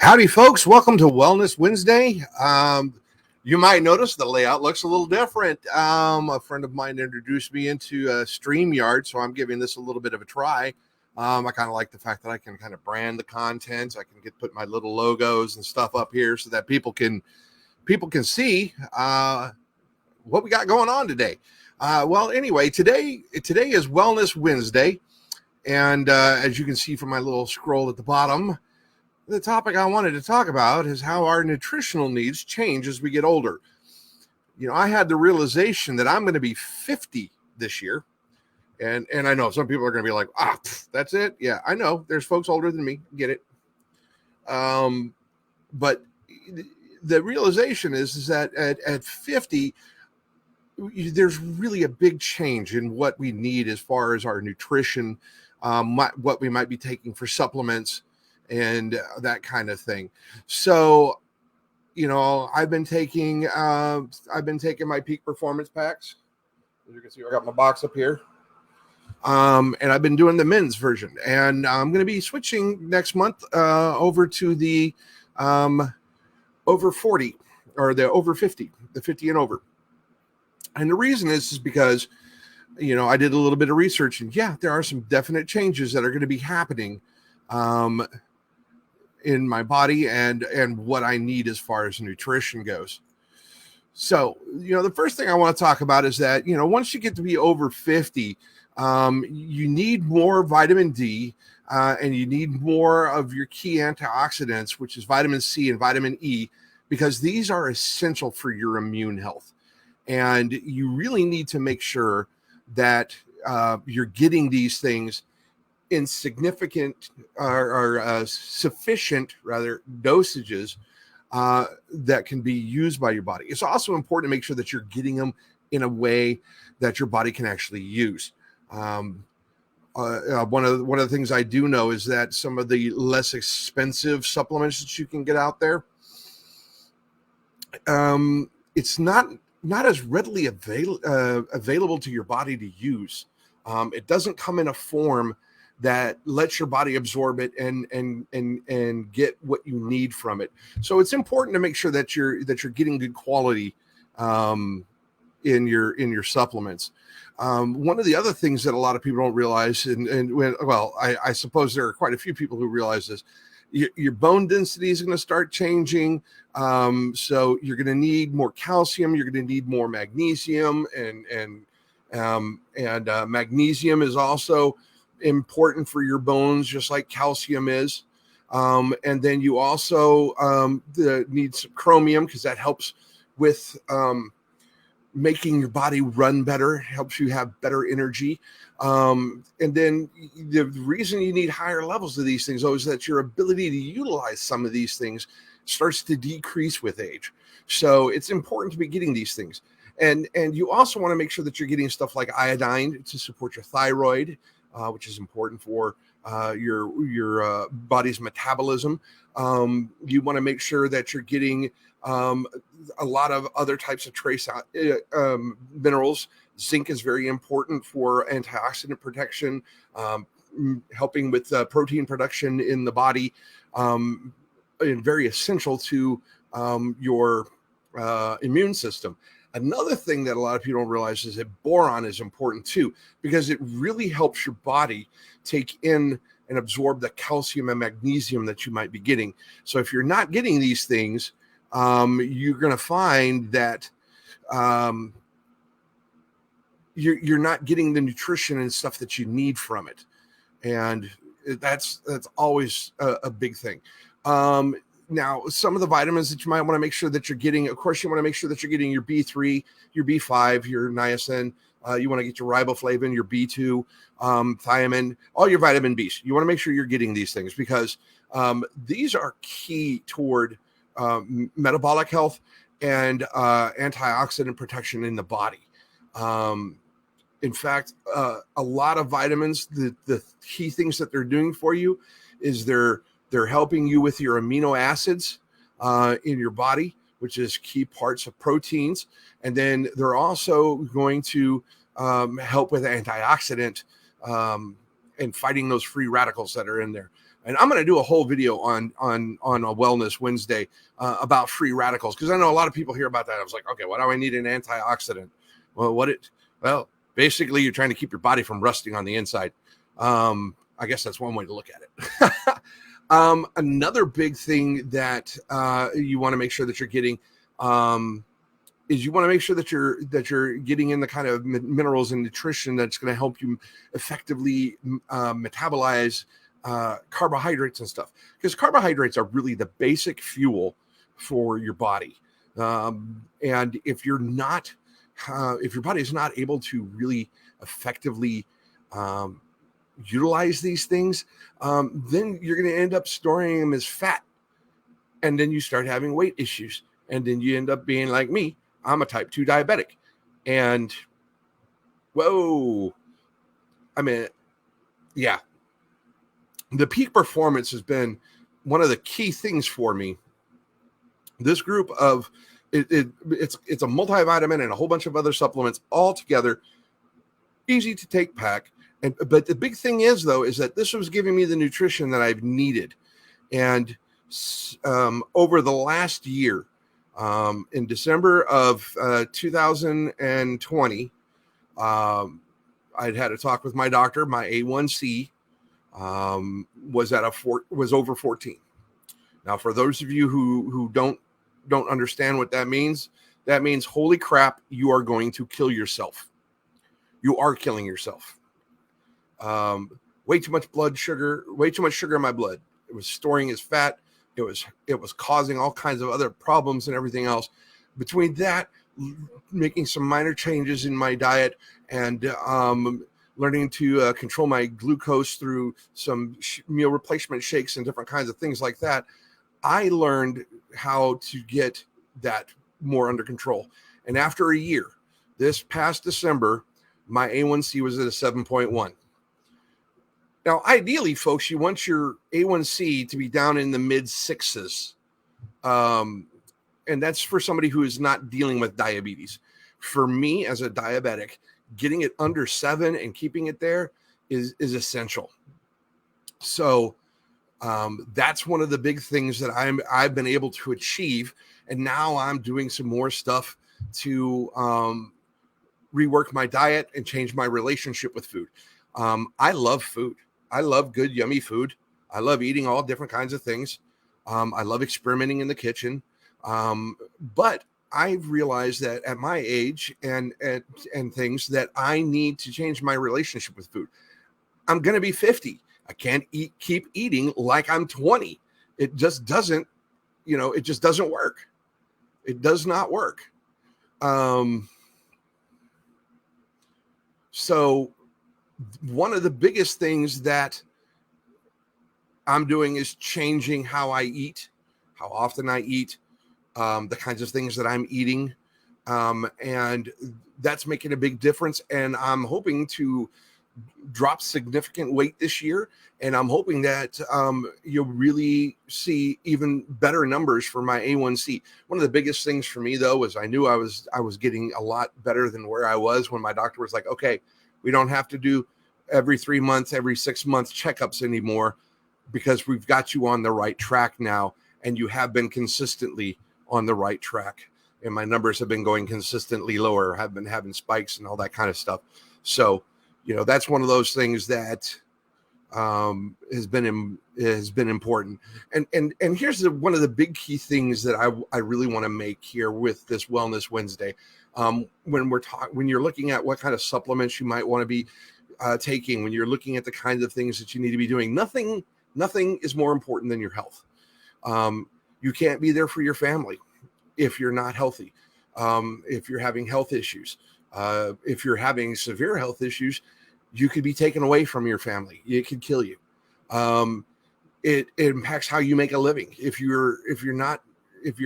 Howdy, folks. Welcome to Wellness Wednesday. You might notice the layout looks a little different. A friend of mine introduced me into StreamYard, so I'm giving this a little bit of a try. I kind of like the fact that I can kind of brand the content. I can put my little logos and stuff up here so that people can see what we got going on today. Anyway, today is Wellness Wednesday, and as you can see from my little scroll at the bottom, the topic I wanted to talk about is how our nutritional needs change as we get older. You know, I had the realization that I'm going to be 50 this year. And I know some people are going to be like, that's it. Yeah, I know there's folks older than me. Get it. But the realization is that at 50, there's really a big change in what we need as far as our nutrition, what we might be taking for supplements, and that kind of thing. So, you know, I've been taking my peak performance packs. As you can see, I got my box up here. And I've been doing the men's version, and I'm going to be switching next month over to the over 40 or the over 50, the 50 and over. And the reason is because, you know, I did a little bit of research, and yeah, there are some definite changes that are going to be happening in my body and what I need as far as nutrition goes. So, you know, the first thing I want to talk about is that, you know, once you get to be over 50, you need more vitamin D, and you need more of your key antioxidants, which is vitamin C and vitamin E, because these are essential for your immune health. And you really need to make sure that you're getting these things in significant or sufficient, rather, dosages that can be used by your body. It's also important to make sure that you're getting them in a way that your body can actually use. One of the things I do know is that some of the less expensive supplements that you can get out there, it's not as readily available to your body to use. It doesn't come in a form that lets your body absorb it and get what you need from it. So it's important to make sure that you're getting good quality in your supplements. One of the other things that a lot of people don't realize, I suppose there are quite a few people who realize this, your bone density is going to start changing. So you're going to need more calcium. You're going to need more magnesium, and magnesium is also important for your bones, just like calcium is. And then you also need some chromium, because that helps with making your body run better, helps you have better energy. And then the reason you need higher levels of these things, though, is that your ability to utilize some of these things starts to decrease with age. So it's important to be getting these things. And you also want to make sure that you're getting stuff like iodine to support your thyroid, which is important for your body's metabolism. You want to make sure that you're getting a lot of other types of trace minerals. Zinc is very important for antioxidant protection, helping with protein production in the body, and very essential to your immune system. Another thing that a lot of people don't realize is that boron is important too, because it really helps your body take in and absorb the calcium and magnesium that you might be getting. So if you're not getting these things, you're going to find that you're not getting the nutrition and stuff that you need from it. And that's always a big thing. Now, some of the vitamins that you might want to make sure that you're getting, of course, you want to make sure that you're getting your B3, your B5, your niacin. You want to get your riboflavin, your B2, thiamine, all your vitamin Bs. You want to make sure you're getting these things, because these are key toward metabolic health and antioxidant protection in the body. In fact, a lot of vitamins, the key things that they're doing for you is they're helping you with your amino acids in your body, which is key parts of proteins. And then they're also going to help with antioxidant and fighting those free radicals that are in there. And I'm going to do a whole video on a Wellness Wednesday about free radicals, because I know a lot of people hear about that. I was like, okay, why do I need an antioxidant? Well, basically you're trying to keep your body from rusting on the inside. I guess that's one way to look at it. Another big thing that you want to make sure that you're getting is you want to make sure that you're getting in the kind of minerals and nutrition that's going to help you effectively metabolize carbohydrates and stuff, because carbohydrates are really the basic fuel for your body. And if you're not, if your body is not able to really effectively utilize these things, then you're going to end up storing them as fat, and then you start having weight issues, and then you end up being like me. I'm a type 2 diabetic, and yeah, the peak performance has been one of the key things for me. This group of it's a multivitamin and a whole bunch of other supplements all together, easy to take pack. But the big thing is, though, is that this was giving me the nutrition that I've needed. And over the last year, in December of 2020, I'd had a talk with my doctor. My A1C was over 14. Now, for those of you who don't understand what that means, holy crap, you are going to kill yourself. You are killing yourself. Way too much sugar in my blood. It was storing as fat. It was causing all kinds of other problems and everything else. Between that, making some minor changes in my diet, and learning to control my glucose through some meal replacement shakes and different kinds of things like that, I learned how to get that more under control. And after a year, this past December, my A1C was at a 7.1. Now, ideally, folks, you want your A1C to be down in the mid sixes. And that's for somebody who is not dealing with diabetes. For me, as a diabetic, getting it under 7 and keeping it there is essential. So that's one of the big things that I've been able to achieve. And now I'm doing some more stuff to rework my diet and change my relationship with food. I love food. I love good, yummy food. I love eating all different kinds of things. I love experimenting in the kitchen. But I've realized that at my age and things, that I need to change my relationship with food. I'm going to be 50. I can't keep eating like I'm 20. It just doesn't, it just doesn't work. It does not work. So one of the biggest things that I'm doing is changing how I eat, how often I eat, the kinds of things that I'm eating. And that's making a big difference. And I'm hoping to drop significant weight this year. And I'm hoping that you'll really see even better numbers for my A1C. One of the biggest things for me, though, is I knew I was getting a lot better than where I was when my doctor was like, okay, we don't have to do every 3 months, every 6 months checkups anymore, because we've got you on the right track now. And you have been consistently on the right track. And my numbers have been going consistently lower, have been having spikes and all that kind of stuff. So, that's one of those things that has been important. And here's one of the big key things that I really want to make here with this Wellness Wednesday. When you're looking at what kind of supplements you might want to be taking, when you're looking at the kinds of things that you need to be doing, nothing is more important than your health. You can't be there for your family if you're not healthy. If you're having health issues, if you're having severe health issues, you could be taken away from your family. It could kill you. It impacts how you make a living. If you're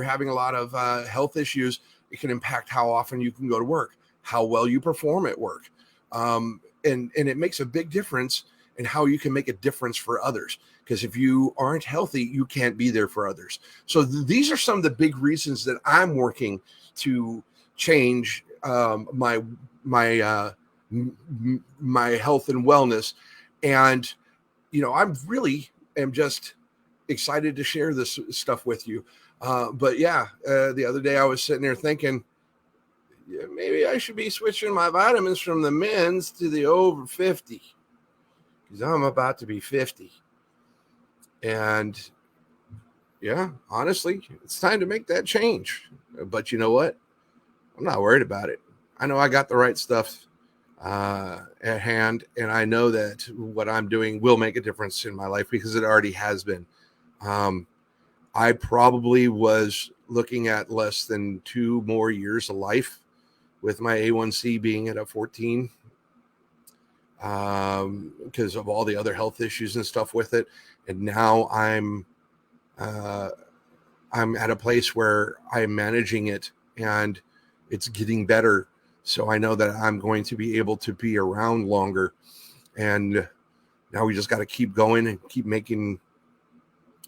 having a lot of health issues, it can impact how often you can go to work, how well you perform at work. And it makes a big difference in how you can make a difference for others. Because if you aren't healthy, you can't be there for others. So these are some of the big reasons that I'm working to change my health and wellness. And, I'm really am just excited to share this stuff with you. But yeah, the other day I was sitting there thinking, yeah, maybe I should be switching my vitamins from the men's to the over 50 because I'm about to be 50. And yeah, honestly, it's time to make that change. But you know what? I'm not worried about it. I know I got the right stuff at hand, and I know that what I'm doing will make a difference in my life because it already has been. I probably was looking at less than 2 more years of life with my A1C being at a 14 because of all the other health issues and stuff with it. And now I'm at a place where I'm managing it and it's getting better. So I know that I'm going to be able to be around longer. And now we just got to keep going and keep making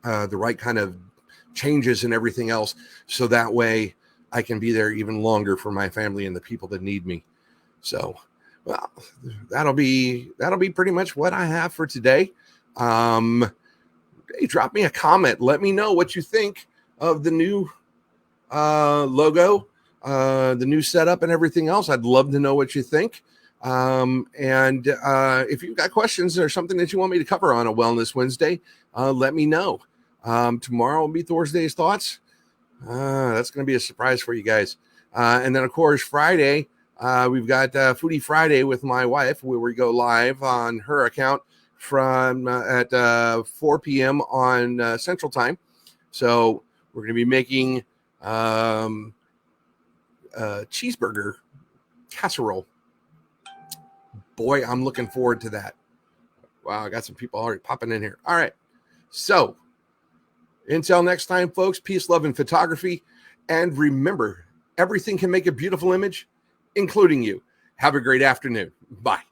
the right kind of changes and everything else. So that way I can be there even longer for my family and the people that need me. So, well, that'll be pretty much what I have for today. Hey, drop me a comment. Let me know what you think of the new logo, the new setup and everything else. I'd love to know what you think. And if you've got questions or something that you want me to cover on a Wellness Wednesday, let me know. Tomorrow will be Thursday's Thoughts. That's going to be a surprise for you guys. And then, of course, Friday, we've got Foodie Friday with my wife, where we go live on her account from at 4 p.m. on Central Time. So we're going to be making cheeseburger casserole. Boy, I'm looking forward to that. Wow, I got some people already popping in here. All right. So until next time, folks, peace, love, and photography. And remember, everything can make a beautiful image, including you. Have a great afternoon. Bye.